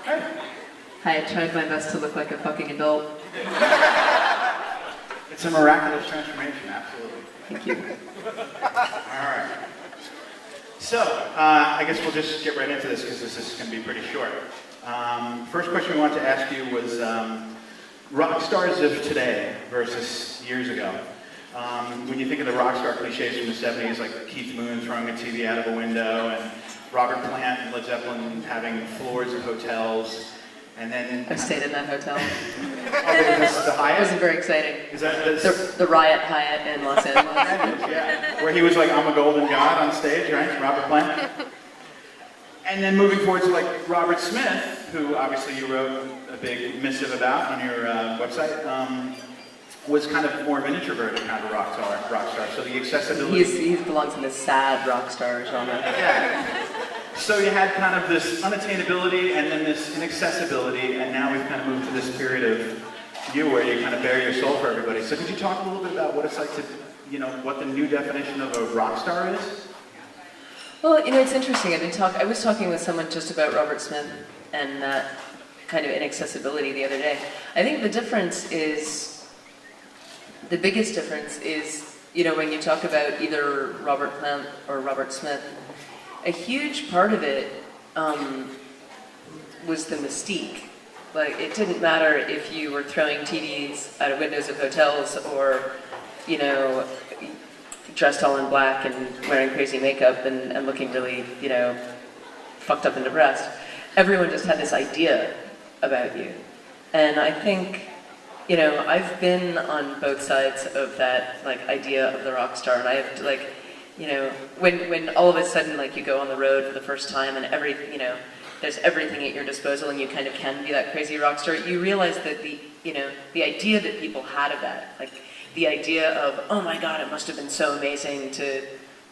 Hi, I tried my best to look like a fucking adult. It's a miraculous transformation, absolutely. Thank you. All right. So, I guess we'll just get right into this because this is going to be pretty short. First question we wanted to ask you was rock stars of today versus years ago. When you think of the rock star cliches from the 70s, like Keith Moon throwing a TV out of a window, and Robert Plant and Led Zeppelin having floors of hotels, and then... I've stayed in that hotel. The Hyatt? It wasn't very exciting. Is that the Riot Hyatt in Los Angeles. Yeah, where he was like, I'm a golden god on stage, right? Robert Plant. And then moving forward to like Robert Smith, who obviously you wrote a big missive about on your website, was kind of more of an introverted kind of rock star. So the accessibility... He belongs in the sad rock star genre. Yeah. So you had kind of this unattainability and then this inaccessibility, and now we've kind of moved to this period of you where you kind of bare your soul for everybody. So could you talk a little bit about what it's like to, what the new definition of a rock star is? Well, it's interesting. I was talking with someone just about Robert Smith and that kind of inaccessibility the other day. I think the biggest difference is, when you talk about either Robert Plant or Robert Smith, a huge part of it was the mystique. Like, it didn't matter if you were throwing TVs out of windows of hotels or, dressed all in black and wearing crazy makeup and looking really, fucked up and depressed. Everyone just had this idea about you. And I think, I've been on both sides of that, idea of the rock star, and I have, when all of a sudden, you go on the road for the first time and there's everything at your disposal and you kind of can be that crazy rock star, you realize that the idea that people had of that, the idea of, oh my God, it must have been so amazing to,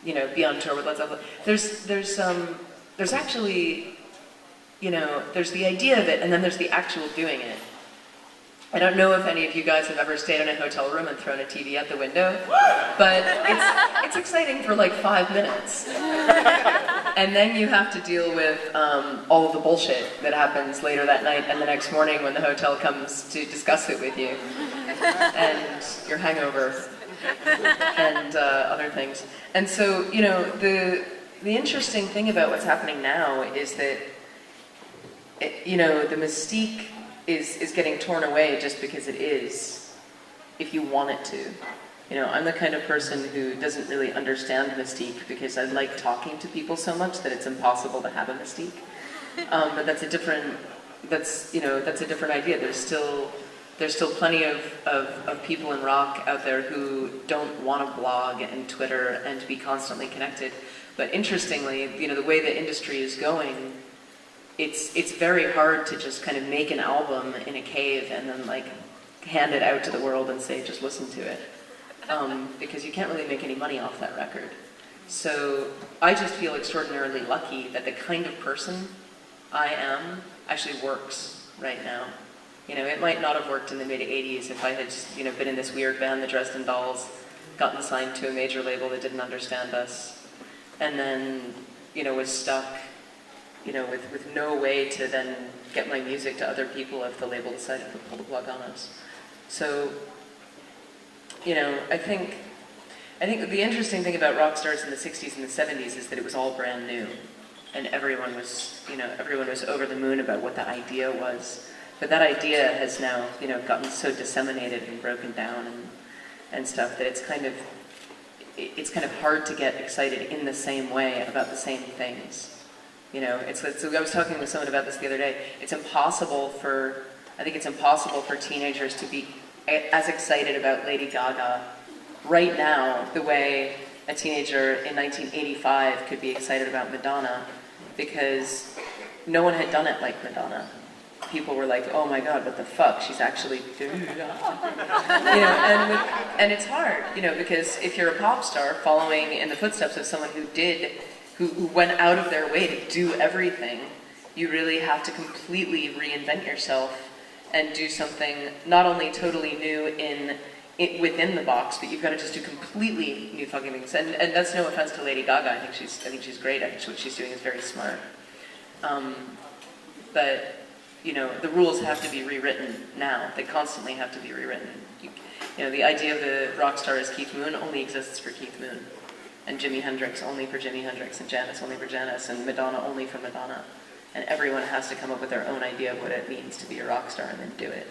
be on tour with Led Zeppelin. There's actually, there's the idea of it, and then there's the actual doing it. I don't know if any of you guys have ever stayed in a hotel room and thrown a TV out the window, but it's exciting for 5 minutes. And then you have to deal with all of the bullshit that happens later that night and the next morning when the hotel comes to discuss it with you. And your hangover and other things. And so, the interesting thing about what's happening now is that, the mystique is getting torn away just because it is, if you want it to. I'm the kind of person who doesn't really understand mystique because I like talking to people so much that it's impossible to have a mystique. But that's a different idea. There's still plenty of people in rock out there who don't want to blog and Twitter and to be constantly connected. But interestingly, the way the industry is going, it's very hard to just kind of make an album in a cave and then hand it out to the world and say, just listen to it. Because you can't really make any money off that record. So I just feel extraordinarily lucky that the kind of person I am actually works right now. It might not have worked in the mid-'80s if I had just, been in this weird band, the Dresden Dolls, gotten signed to a major label that didn't understand us, and then, was stuck, with no way to then get my music to other people if the label decided to pull the plug on us. So, I think the interesting thing about rock stars in the 60s and the 70s is that it was all brand new, and everyone was over the moon about what that idea was. But that idea has now, gotten so disseminated and broken down and stuff that it's kind of hard to get excited in the same way about the same things. I was talking with someone about this the other day. I think it's impossible for teenagers to be as excited about Lady Gaga right now the way a teenager in 1985 could be excited about Madonna, because no one had done it like Madonna. People were like, oh my God, what the fuck, she's actually... and it's hard, because if you're a pop star following in the footsteps of someone who went out of their way to do everything, you really have to completely reinvent yourself and do something not only totally new within the box, but you've got to just do completely new fucking things. And that's no offense to Lady Gaga. I think she's great. I think what she's doing is very smart. But you know, the rules have to be rewritten now. They constantly have to be rewritten. You know, the idea of the rock star as Keith Moon only exists for Keith Moon, and Jimi Hendrix only for Jimi Hendrix, and Janis only for Janis, and Madonna only for Madonna. And everyone has to come up with their own idea of what it means to be a rock star and then do it.